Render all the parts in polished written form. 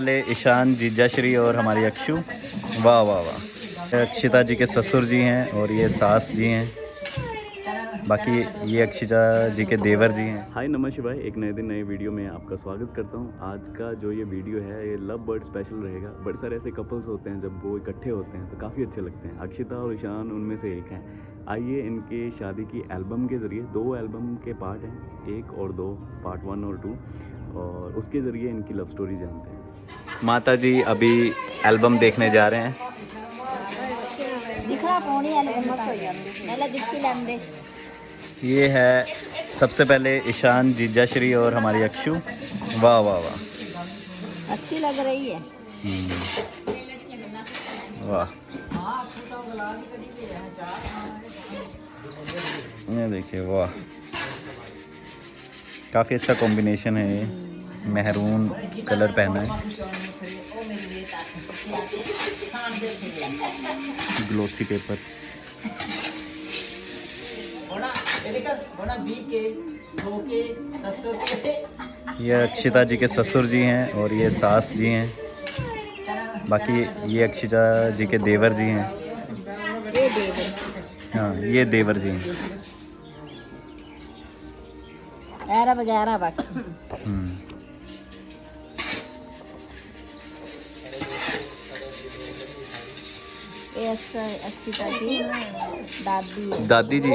पहले ईशान जीजाश्री और हमारी अक्षु। वाह वाह वाह। अक्षिता जी के ससुर जी हैं और ये सास जी हैं। बाकी ये अक्षिता जी के देवर जी हैं। हाय नमः शिवाय, एक नए दिन नए वीडियो में आपका स्वागत करता हूँ। आज का जो ये वीडियो है ये लव बर्ड स्पेशल रहेगा। बड़े सारे ऐसे कपल्स होते हैं जब वो इकट्ठे होते हैं तो काफ़ी अच्छे लगते हैं। अक्षिता और ईशान उनमें से एक हैं। आइए इनके शादी की एल्बम के ज़रिए, 2 एल्बम के पार्ट हैं, 1 और 2, पार्ट 1 और 2, और उसके ज़रिए इनकी लव स्टोरी जानते हैं। माता जी अभी एल्बम देखने जा रहे हैं। ये है सबसे पहले ईशान जीजाश्री और हमारी अक्षु। वाह वाह वाह, अच्छी लग रही है। वाह, ये देखिए, वाह, काफ़ी अच्छा कॉम्बिनेशन है ये। मेहरून कलर पहना है, ग्लोसी पेपर। ये अक्षिता जी के ससुर जी हैं और ये सास जी हैं। बाकी ये अक्षिता जी के देवर जी हैं। ये देवर, हाँ, ये देवर जी हैं। ऐरा वगैरह बाकी। ये अक्षिता की दादी है। दादी जी।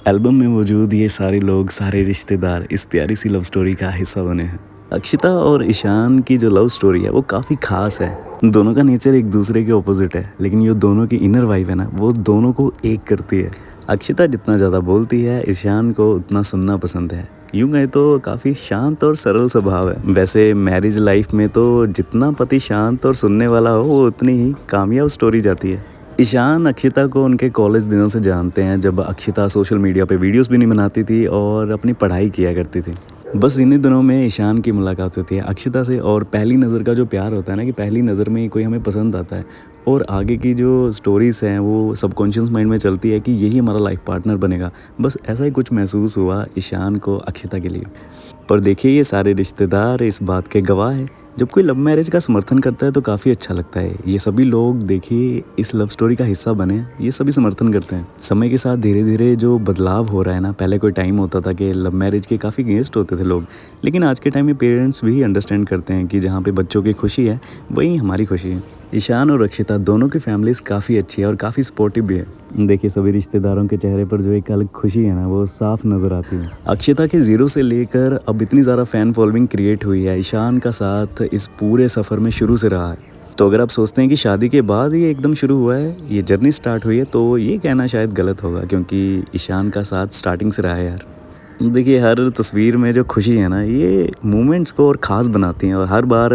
एल्बम में मौजूद ये सारे लोग, सारे रिश्तेदार इस प्यारी सी लव स्टोरी का हिस्सा बने हैं। अक्षिता और ईशान की जो लव स्टोरी है वो काफ़ी ख़ास है। दोनों का नेचर एक दूसरे के ऑपोजिट है, लेकिन ये दोनों की इनर वाइब है ना, वो दोनों को एक करती है। अक्षिता जितना ज़्यादा बोलती है, ईशान को उतना सुनना पसंद है। यूँ कहें तो काफ़ी शांत और सरल स्वभाव है। वैसे मैरिज लाइफ में तो जितना पति शांत और सुनने वाला हो वो उतनी ही कामयाब स्टोरी जाती है। ईशान अक्षिता को उनके कॉलेज दिनों से जानते हैं, जब अक्षिता सोशल मीडिया पे वीडियोस भी नहीं बनाती थी और अपनी पढ़ाई किया करती थी। बस इन्हीं दिनों में ईशान की मुलाकात होती है अक्षिता से, और पहली नज़र का जो प्यार होता है ना, कि पहली नज़र में ही कोई हमें पसंद आता है और आगे की जो स्टोरीज़ हैं वो सबकॉन्शियस माइंड में चलती है कि यही हमारा लाइफ पार्टनर बनेगा। बस ऐसा ही कुछ महसूस हुआ ईशान को अक्षिता के लिए। पर देखिए, ये सारे रिश्तेदार इस बात के गवाह हैं। जब कोई लव मैरिज का समर्थन करता है तो काफ़ी अच्छा लगता है। ये सभी लोग देखिए इस लव स्टोरी का हिस्सा बने, ये सभी समर्थन करते हैं। समय के साथ धीरे धीरे जो बदलाव हो रहा है ना, पहले कोई टाइम होता था कि लव मैरिज के काफ़ी अगेंस्ट होते थे लोग, लेकिन आज के टाइम में पेरेंट्स भी अंडरस्टैंड करते हैं कि जहाँ पे बच्चों की खुशी है वहीं हमारी खुशी है। ईशान और अक्षिता दोनों की फैमिलीज़ काफ़ी अच्छी है और काफ़ी सपोर्टिव भी है। देखिए सभी रिश्तेदारों के चेहरे पर जो एक अलग खुशी है ना, वो साफ नज़र आती है। अक्षिता के 0 से लेकर अब इतनी ज़्यादा फ़ैन फॉलोइंग क्रिएट हुई है। ईशान का साथ इस पूरे सफ़र में शुरू से रहा है। तो अगर आप सोचते हैं कि शादी के बाद ये एकदम शुरू हुआ है, ये जर्नी स्टार्ट हुई है, तो ये कहना शायद गलत होगा, क्योंकि ईशान का साथ स्टार्टिंग से रहा है यार। देखिए हर तस्वीर में जो खुशी है ना, ये मोमेंट्स को और ख़ास बनाती हैं। और हर बार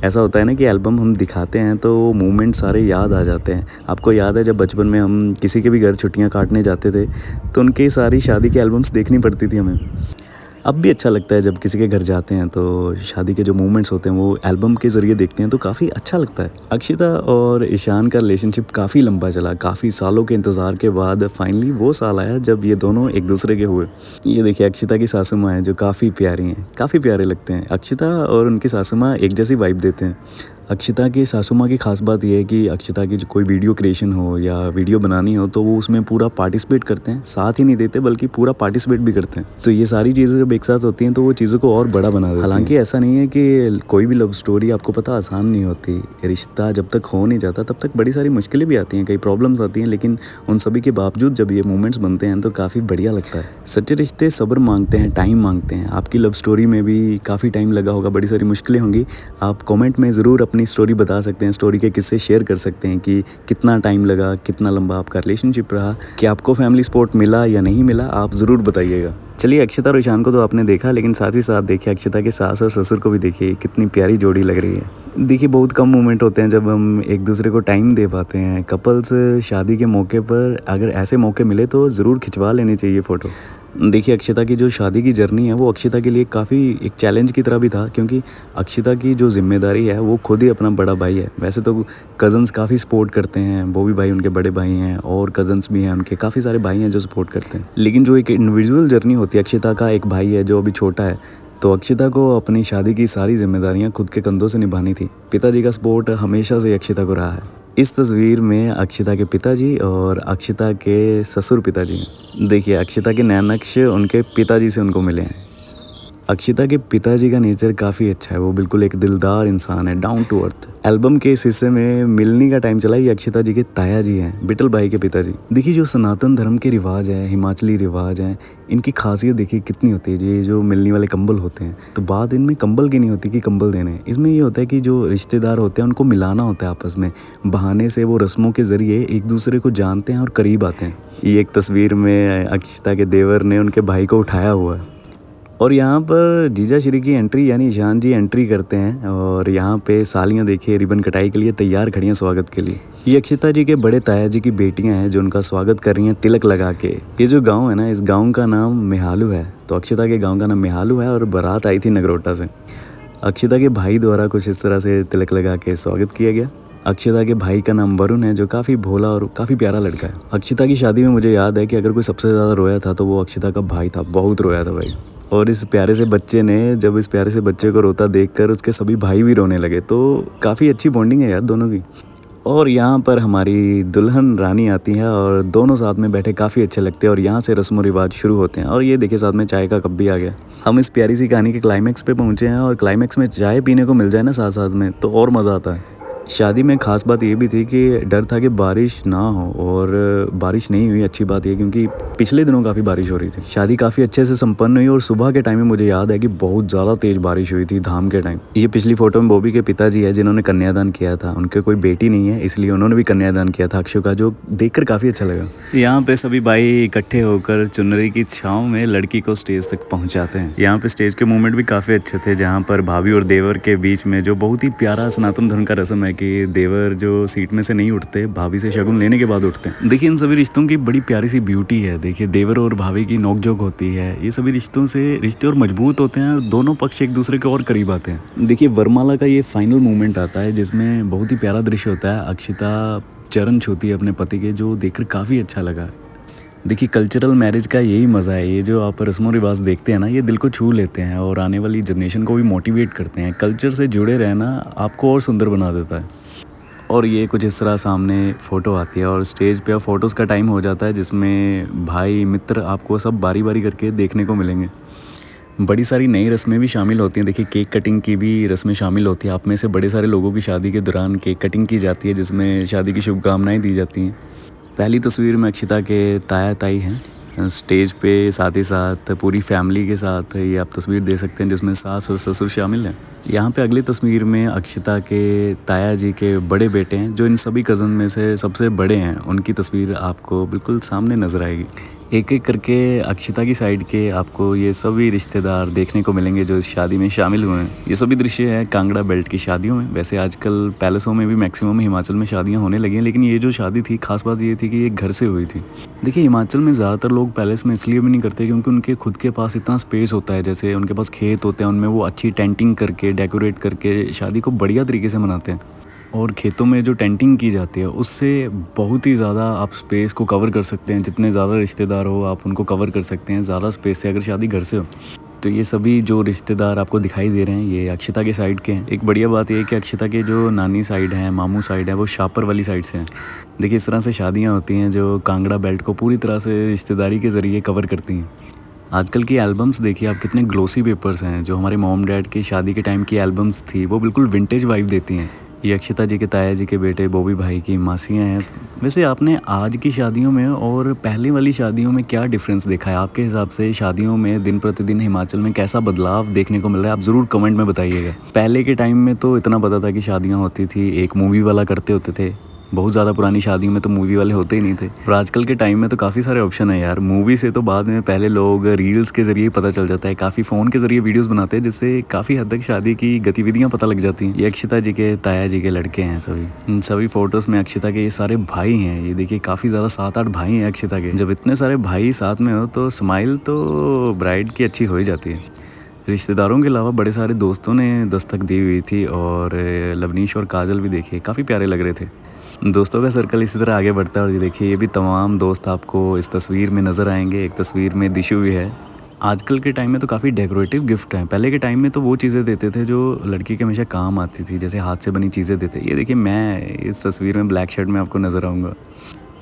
ऐसा होता है ना कि एल्बम हम दिखाते हैं तो वो मोमेंट सारे याद आ जाते हैं। आपको याद है जब बचपन में हम किसी के भी घर छुट्टियां काटने जाते थे तो उनकी सारी शादी की एल्बम्स देखनी पड़ती थी हमें। अब भी अच्छा लगता है जब किसी के घर जाते हैं तो शादी के जो मोमेंट्स होते हैं वो एल्बम के ज़रिए देखते हैं तो काफ़ी अच्छा लगता है। अक्षिता और ईशान का रिलेशनशिप काफ़ी लंबा चला। काफ़ी सालों के इंतज़ार के बाद फाइनली वो साल आया जब ये दोनों एक दूसरे के हुए। ये देखिए अक्षिता की सासू माँ हैं जो काफ़ी प्यारी हैं, काफ़ी प्यारे लगते हैं। अक्षिता और उनकी सासू माँ एक जैसी वाइब देते हैं। अक्षिता की सासू माँ की खास बात यह है कि अक्षिता की जो कोई वीडियो क्रिएशन हो या वीडियो बनानी हो तो वो उसमें पूरा पार्टिसिपेट करते हैं। साथ ही नहीं देते बल्कि पूरा पार्टिसिपेट भी करते हैं। तो ये सारी चीज़ें जब एक साथ होती हैं तो वो चीज़ों को और बड़ा बना देती हैं। हालांकि ऐसा नहीं है कि कोई भी लव स्टोरी आपको पता आसान नहीं होती। रिश्ता जब तक हो नहीं जाता तब तक बड़ी सारी मुश्किलें भी आती हैं, कई प्रॉब्लम्स आती हैं, लेकिन उन सभी के बावजूद जब ये मोमेंट्स बनते हैं तो काफ़ी बढ़िया लगता है। सच्चे रिश्ते सब्र मांगते हैं, टाइम मांगते हैं। आपकी लव स्टोरी में भी काफ़ी टाइम लगा होगा, बड़ी सारी मुश्किलें होंगी। आप कॉमेंट में ज़रूर अपनी स्टोरी बता सकते हैं, स्टोरी के किस्से शेयर कर सकते हैं कि कितना टाइम लगा, कितना लंबा आपका रिलेशनशिप रहा, कि आपको फैमिली सपोर्ट मिला या नहीं मिला, आप ज़रूर बताइएगा। चलिए अक्षिता और ईशान को तो आपने देखा, लेकिन साथ ही साथ देखिए अक्षिता के सास और ससुर को भी देखिए, कितनी प्यारी जोड़ी लग रही है। देखिए बहुत कम मोमेंट होते हैं जब हम एक दूसरे को टाइम दे पाते हैं। कपल्स शादी के मौके पर अगर ऐसे मौके मिले तो ज़रूर खिंचवा लेनी चाहिए फ़ोटो। देखिए अक्षिता की जो शादी की जर्नी है वो अक्षिता के लिए काफ़ी एक चैलेंज की तरह भी था, क्योंकि अक्षिता की जो जिम्मेदारी है वो खुद ही अपना बड़ा भाई है। वैसे तो कज़न्स काफ़ी सपोर्ट करते हैं, बॉबी भाई उनके बड़े भाई हैं और कज़न्स भी हैं उनके, काफ़ी सारे भाई हैं जो सपोर्ट करते हैं। लेकिन जो एक इंडिविजुअल जर्नी होती है, अक्षिता का एक भाई है जो अभी छोटा है, तो अक्षिता को अपनी शादी की सारी जिम्मेदारियां खुद के कंधों से निभानी थी। पिताजी का सपोर्ट हमेशा से अक्षिता को रहा है। इस तस्वीर में अक्षिता के पिताजी और अक्षिता के ससुर पिताजी हैं। देखिए अक्षिता के नैनक्ष उनके पिताजी से उनको मिले हैं। अक्षिता के पिताजी का नेचर काफ़ी अच्छा है, वो बिल्कुल एक दिलदार इंसान है, डाउन टू अर्थ। एल्बम के इस हिस्से में मिलनी का टाइम चला, ये अक्षिता जी के ताया जी हैं, बिटल भाई के पिताजी। देखिए जो सनातन धर्म के रिवाज है, हिमाचली रिवाज हैं, इनकी खासियत देखिए कितनी होती है। ये जो मिलने वाले कंबल होते हैं, तो बात इनमें कंबल की नहीं होती कि कंबल देने हैं, इसमें ये होता है कि जो रिश्तेदार होते हैं उनको मिलाना होता है आपस में। बहाने से वो रस्मों के ज़रिए एक दूसरे को जानते हैं और करीब आते हैं। ये एक तस्वीर में अक्षिता के देवर ने उनके भाई को उठाया हुआ है और यहाँ पर जीजा श्री की एंट्री यानी ईशान जी एंट्री करते हैं और यहाँ पे सालियाँ देखिए रिबन कटाई के लिए तैयार खड़ी हैं स्वागत के लिए। ये अक्षिता जी के बड़े ताया जी की बेटियाँ हैं जो उनका स्वागत कर रही हैं तिलक लगा के। ये जो गांव है ना, इस गांव का नाम मेहालू है। तो अक्षिता के गांव का नाम मेहालू है और बारात आई थी नगरोटा से। अक्षिता के भाई द्वारा कुछ इस तरह से तिलक लगा के स्वागत किया गया। अक्षिता के भाई का नाम वरुण है जो काफ़ी भोला और काफ़ी प्यारा लड़का है। अक्षिता की शादी में मुझे याद है कि अगर कोई सबसे ज़्यादा रोया था तो वो अक्षिता का भाई था, बहुत रोया था भाई। और इस प्यारे से बच्चे ने, जब इस प्यारे से बच्चे को रोता देखकर उसके सभी भाई भी रोने लगे। तो काफ़ी अच्छी बॉन्डिंग है यार दोनों की। और यहाँ पर हमारी दुल्हन रानी आती है और दोनों साथ में बैठे काफ़ी अच्छे लगते हैं और यहाँ से रस्म व रिवाज शुरू होते हैं। और ये देखिए साथ में चाय का कप भी आ गया। हम इस प्यारी सी कहानी के क्लाइमैक्स पे पहुँचे हैं और क्लाइमैक्स में चाय पीने को मिल जाए ना साथ साथ में, तो और मज़ा आता है। शादी में ख़ास बात ये भी थी कि डर था कि बारिश ना हो, और बारिश नहीं हुई। अच्छी बात ये क्योंकि पिछले दिनों काफ़ी बारिश हो रही थी। शादी काफ़ी अच्छे से संपन्न हुई और सुबह के टाइम में मुझे याद है कि बहुत ज़्यादा तेज़ बारिश हुई थी धाम के टाइम। ये पिछली फोटो में बॉबी के पिताजी है जिन्होंने कन्यादान किया था। उनके कोई बेटी नहीं है इसलिए उन्होंने भी कन्यादान किया था अक्षु का, जो देखकर काफ़ी अच्छा लगा। यहाँ पे सभी भाई इकट्ठे होकर चुनरी की छाँव में लड़की को स्टेज तक पहुँचाते हैं। यहाँ पे स्टेज के मूवमेंट भी काफ़ी अच्छे थे, जहाँ पर भाभी और देवर के बीच में जो बहुत ही प्यारा सनातन धर्म का रस्म है कि देवर जो सीट में से नहीं उठते, भाभी से शगुन लेने के बाद उठते हैं। देखिए इन सभी रिश्तों की बड़ी प्यारी सी ब्यूटी है। देखिए देवर और भाभी की नोकझोंक होती है। ये सभी रिश्तों से रिश्ते और मजबूत होते हैं और दोनों पक्ष एक दूसरे के और करीब आते हैं। देखिए वरमाला का ये फाइनल मूवमेंट आता है जिसमें बहुत ही प्यारा दृश्य होता है। अक्षिता चरण छूती है अपने पति के, जो देखकर काफ़ी अच्छा लगा। देखिए कल्चरल मैरिज का यही मज़ा है, ये जो आप रस्मों रिवाज देखते हैं ना, ये दिल को छू लेते हैं और आने वाली जनरेशन को भी मोटिवेट करते हैं। कल्चर से जुड़े रहना आपको और सुंदर बना देता है। और ये कुछ इस तरह सामने फ़ोटो आती है और स्टेज पे फ़ोटोज़ का टाइम हो जाता है जिसमें भाई मित्र आपको सब बारी बारी करके देखने को मिलेंगे। बड़ी सारी नई रस्में भी शामिल होती हैं। देखिए केक कटिंग की भी रस्में शामिल होती हैं। आप में से बड़े सारे लोगों की शादी के दौरान केक कटिंग की जाती है जिसमें शादी की शुभकामनाएँ दी जाती हैं। पहली तस्वीर में अक्षिता के ताया ताई हैं स्टेज पे, साथ ही साथ पूरी फैमिली के साथ ये आप तस्वीर दे सकते हैं जिसमें सास और ससुर शामिल हैं। यहाँ पे अगली तस्वीर में अक्षिता के ताया जी के बड़े बेटे हैं जो इन सभी कज़न में से सबसे बड़े हैं। उनकी तस्वीर आपको बिल्कुल सामने नज़र आएगी। एक एक करके अक्षिता की साइड के आपको ये सभी रिश्तेदार देखने को मिलेंगे जो इस शादी में शामिल हुए हैं। ये सभी दृश्य है कांगड़ा बेल्ट की शादियों में। वैसे आजकल पैलेसों में भी मैक्सिमम हिमाचल में शादियां होने लगी हैं, लेकिन ये जो शादी थी खास बात ये थी कि ये घर से हुई थी। देखिए हिमाचल में ज़्यादातर लोग पैलेस में इसलिए भी नहीं करते क्योंकि उनके खुद के पास इतना स्पेस होता है। जैसे उनके पास खेत होते हैं, उनमें वो अच्छी टेंटिंग करके डेकोरेट करके शादी को बढ़िया तरीके से मनाते हैं। और खेतों में जो टेंटिंग की जाती है उससे बहुत ही ज़्यादा आप स्पेस को कवर कर सकते हैं। जितने ज़्यादा रिश्तेदार हो आप उनको कवर कर सकते हैं ज़्यादा स्पेस से, अगर शादी घर से हो। तो ये सभी जो रिश्तेदार आपको दिखाई दे रहे हैं ये अक्षिता के साइड के हैं। एक बढ़िया बात ये है कि अक्षिता के जो नानी साइड हैं, मामू साइड है, वो शापर वाली साइड से हैं। देखिए इस तरह से शादियाँ होती हैं जो कांगड़ा बेल्ट को पूरी तरह से रिश्तेदारी के ज़रिए कवर करती हैं। आजकल की एल्बम्स देखिए आप, कितने ग्लोसी पेपर्स हैं। जो हमारे मॉम डैड की शादी के टाइम की एल्बम्स थी वो बिल्कुल विंटेज वाइब देती हैं। ये अक्षिता जी के ताया जी के बेटे बॉबी भाई की मासियाँ हैं। वैसे आपने आज की शादियों में और पहले वाली शादियों में क्या डिफरेंस देखा है? आपके हिसाब से शादियों में दिन प्रतिदिन हिमाचल में कैसा बदलाव देखने को मिल रहा है? आप ज़रूर कमेंट में बताइएगा। पहले के टाइम में तो इतना पता था कि शादियाँ होती थी, एक मूवी वाला करते होते थे, बहुत ज़्यादा पुरानी शादियों में तो मूवी वाले होते ही नहीं थे, और आजकल के टाइम में तो काफ़ी सारे ऑप्शन है यार। मूवी से तो बाद में पहले लोग रील्स के ज़रिए पता चल जाता है, काफ़ी फ़ोन के ज़रिए वीडियोस बनाते हैं, जिससे काफ़ी हद तक शादी की गतिविधियाँ पता लग जाती हैं। ये अक्षिता जी के ताया जी के लड़के हैं सभी। इन सभी फ़ोटोज़ में अक्षिता के ये सारे भाई हैं। ये देखिए काफ़ी ज़्यादा 7-8 भाई हैं अक्षिता के। जब इतने सारे भाई साथ में हो तो स्माइल तो ब्राइड की अच्छी हो ही जाती है। रिश्तेदारों के अलावा बड़े सारे दोस्तों ने दस्तक दी हुई थी, और लवनीश और काजल भी देखिए काफ़ी प्यारे लग रहे थे। दोस्तों का सर्कल इसी तरह आगे बढ़ता है, और ये देखिए ये भी तमाम दोस्त आपको इस तस्वीर में नज़र आएंगे। एक तस्वीर में दिशु भी है। आजकल के टाइम में तो काफ़ी डेकोरेटिव गिफ्ट हैं। पहले के टाइम में तो वो चीज़ें देते थे जो लड़की के हमेशा काम आती थी, जैसे हाथ से बनी चीज़ें देते। ये देखिए मैं इस तस्वीर में ब्लैक शर्ट में आपको नज़र आऊँगा।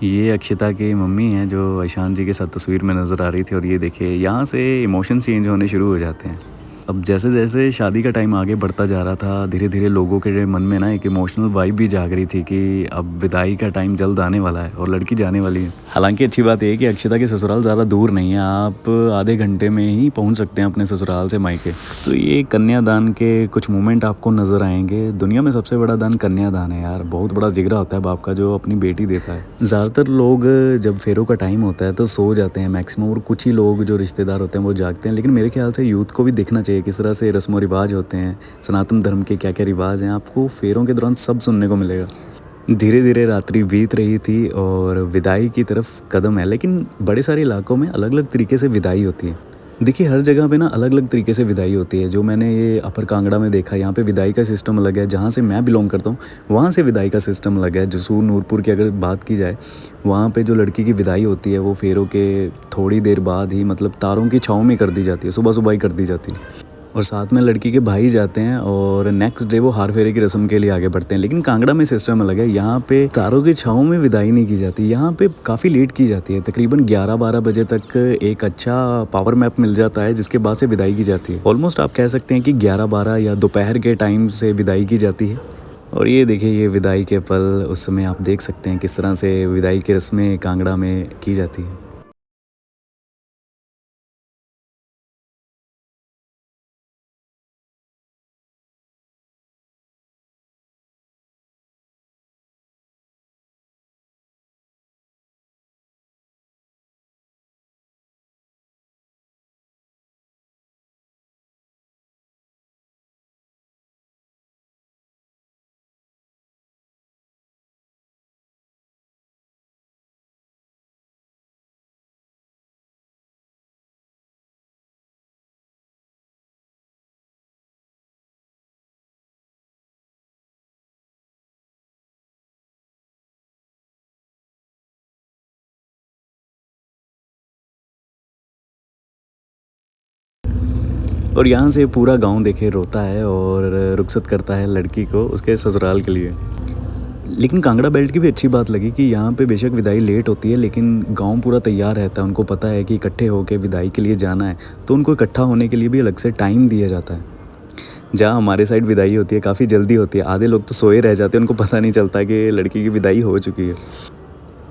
ये अक्षिता की मम्मी हैं जो ईशान जी के साथ तस्वीर में नज़र आ रही थी, और ये देखिए यहाँ से इमोशन चेंज होने शुरू हो जाते हैं। अब जैसे जैसे शादी का टाइम आगे बढ़ता जा रहा था, धीरे धीरे लोगों के मन में ना एक इमोशनल वाइब भी जाग रही थी कि अब विदाई का टाइम जल्द आने वाला है और लड़की जाने वाली है। हालांकि अच्छी बात यह है कि अक्षिता के ससुराल ज़्यादा दूर नहीं है, आप आधे घंटे में ही पहुंच सकते हैं अपने ससुराल से मायके। तो ये कन्यादान के कुछ मोमेंट आपको नज़र आएंगे। दुनिया में सबसे बड़ा दान कन्यादान है यार। बहुत बड़ा जिगरा होता है बाप का जो अपनी बेटी देता है। ज़्यादातर लोग जब फेरों का टाइम होता है तो सो जाते हैं मैक्सिमम, और कुछ ही लोग जो रिश्तेदार होते हैं वो जागते हैं। लेकिन मेरे ख्याल से यूथ को भी देखना चाहिए किस तरह से रस्म रिवाज होते हैं, सनातन धर्म के क्या क्या रिवाज हैं। आपको फेरों के दौरान सब सुनने को मिलेगा। धीरे धीरे रात्रि बीत रही थी और विदाई की तरफ कदम है, लेकिन बड़े सारे इलाकों में अलग अलग तरीके से विदाई होती है। देखिए हर जगह पे ना अलग अलग तरीके से विदाई होती है। जो मैंने ये अपर कांगड़ा में देखा, यहाँ पे विदाई का सिस्टम अलग है। जहाँ से मैं बिलोंग करता हूँ वहाँ से विदाई का सिस्टम अलग है। जसूर नूरपुर की अगर बात की जाए, वहाँ पे जो लड़की की विदाई होती है वो फेरों के थोड़ी देर बाद ही, मतलब तारों की छाँव में कर दी जाती है, सुबह सुबह ही कर दी जाती है। और साथ में लड़की के भाई जाते हैं और नेक्स्ट डे वो हार फेरे की रस्म के लिए आगे बढ़ते हैं। लेकिन कांगड़ा में सिस्टम अलग है। यहाँ पे तारों की छाँव में विदाई नहीं की जाती, यहाँ पे काफ़ी लेट की जाती है। तकरीबन 11-12 बजे तक एक अच्छा पावर मैप मिल जाता है, जिसके बाद से विदाई की जाती है। ऑलमोस्ट आप कह सकते हैं कि 11-12 या दोपहर के टाइम से विदाई की जाती है। और ये देखिए ये विदाई के पल, उस समय आप देख सकते हैं किस तरह से विदाई की रस्में कांगड़ा में की जाती है। और यहाँ से पूरा गांव देखे रोता है और रुखसत करता है लड़की को उसके ससुराल के लिए। लेकिन कांगड़ा बेल्ट की भी अच्छी बात लगी कि यहाँ पे बेशक विदाई लेट होती है, लेकिन गांव पूरा तैयार रहता है। उनको पता है कि इकट्ठे होकर विदाई के लिए जाना है, तो उनको इकट्ठा होने के लिए भी अलग से टाइम दिया जाता है। जहाँ हमारे साइड विदाई होती है काफ़ी जल्दी होती है, आधे लोग तो सोए रह जाते हैं, उनको पता नहीं चलता कि लड़की की विदाई हो चुकी है।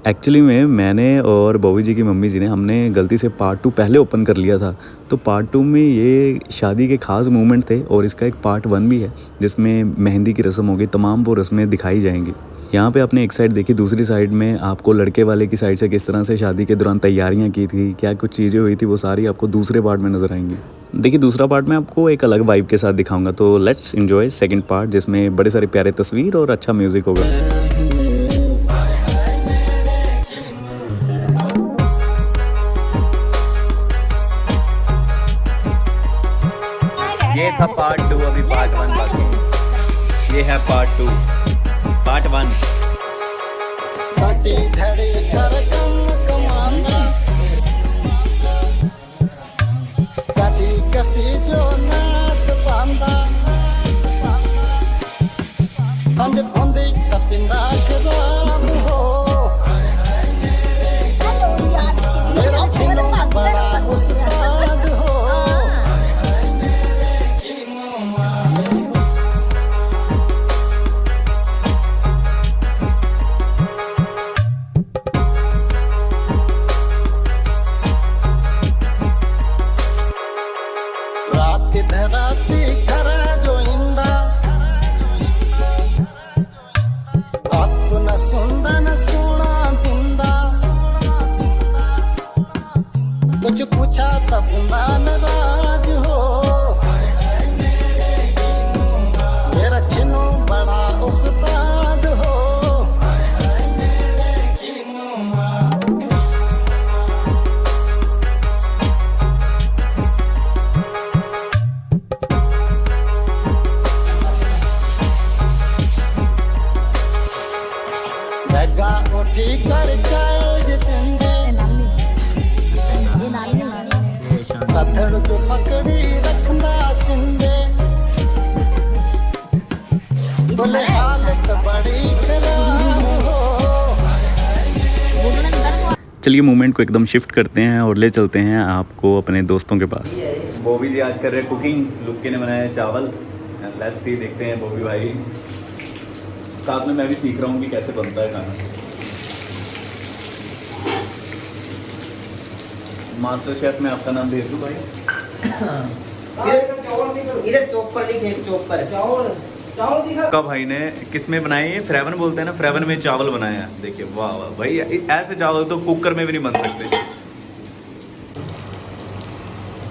एक्चुअली में मैंने और बॉबी जी की मम्मी जी ने हमने गलती से पार्ट 2 पहले ओपन कर लिया था। तो पार्ट 2 में ये शादी के ख़ास मोमेंट थे, और इसका एक पार्ट 1 भी है जिसमें मेहंदी की रस्म होगी, तमाम वो रस्में दिखाई जाएंगी। यहाँ पे आपने एक साइड देखी, दूसरी साइड में आपको लड़के वाले की साइड से किस तरह से शादी के दौरान तैयारियाँ की थी, क्या कुछ चीज़ें हुई थी, वो सारी आपको दूसरे पार्ट में नज़र आएंगी। देखिए दूसरा पार्ट मैं आपको एक अलग वाइब के साथ दिखाऊंगा। तो लेट्स एंजॉय सेकंड पार्ट, जिसमें बड़े सारे प्यारे तस्वीर और अच्छा म्यूज़िक होगा। ये था पार्ट 2, अभी पार्ट 1 बाकी है। ये है पार्ट 2, पार्ट 1। साडी धड़ी कर कम कमाना, साडी कसी जो ना सतांदा, संज भोंदी कपिंदा शराब हो, मेरा खिलो बड़ा उस्ताद हो। राती खरा जो इंदा अपना सुन कुछ पूछा तब मैं नाराज हो मेरा किनो बड़ा उस्ताद हो जगा उठी कर चल जितेंगे ये नाली पत्थर को पकड़ी रखना सिंधे बोले हालत बड़ी खराब हो चलिए मूवमेंट को एकदम शिफ्ट करते हैं और ले चलते हैं आपको अपने दोस्तों के पास। बॉबी जी आज कर रहे कुकिंग। लुक्के ने बनाया चावल। लेट्स सी, देखते हैं बॉबी भाई। साथ में मैं भी सीख रहा हूँ कि कैसे बनता है खाना। मास्टर शेफ में आपका नाम दे दूँ भाई? इधर चॉपर लिखे, चॉपर का भाई ने किस में बनाए? ये फ्रेवन बोलते हैं ना, फ्रेवन में चावल बनाया। देखिए वाह वाह भाई, ऐसे चावल तो कुकर में भी नहीं बन सकते।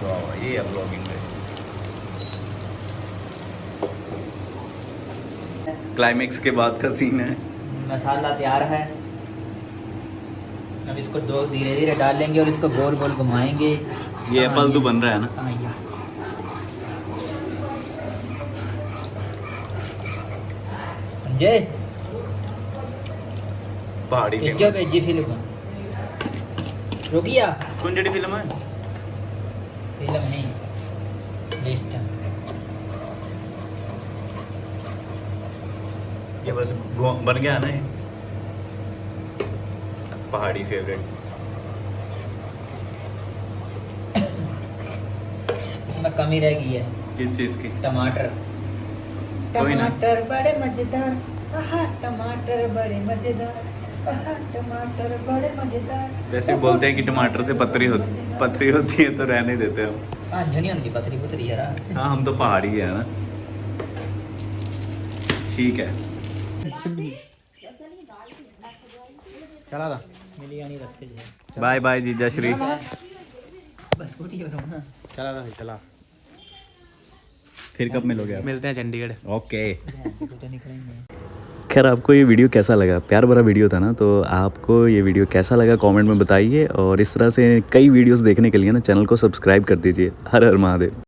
वाह वाह, ये है ब्लॉगिंग में। क्लाइमेक्स के बाद का सीन है। मसाला तैयार है, अब इसको दो धीरे धीरे डाल लेंगे और इसको गोल गोल घुमाएंगे। ये एप्पल तो बन रहा है ना? हाँ, ये जय पहाड़ी जो फेमस। भेजी फिल्म रुकिया, कौन जड़ी फिल्म है? फिल्म नहीं लिस्ट। ये बस बन गया ना ये पहाड़ी फेवरेट। इसमें कमी रह गई है, किस चीज़ की? टमाटर। कोई ना। टमाटर बड़े मजेदार, आहा टमाटर बड़े मजेदार, आहा टमाटर बड़े मजेदार। वैसे बोलते हैं कि टमाटर से पथरी होती है तो रहने देते हैं हम। सांझ नहीं होती पथरी पुथरी यार। हाँ, हम तो पहाड़ी है ना। ठीक है। चला था मिली यानी रास्ते से। बाय बाय जीजा श्री। बस स्कूटी करो ना। चला भाई चला, फिर कब मिलोगे आप? मिलते हैं चंडीगढ़। ओके। खैर आपको ये वीडियो कैसा लगा? प्यार भरा वीडियो था ना, तो आपको ये वीडियो कैसा लगा कमेंट में बताइए। और इस तरह से कई वीडियोस देखने के लिए ना चैनल को सब्सक्राइब कर दीजिए। हर हर महादेव।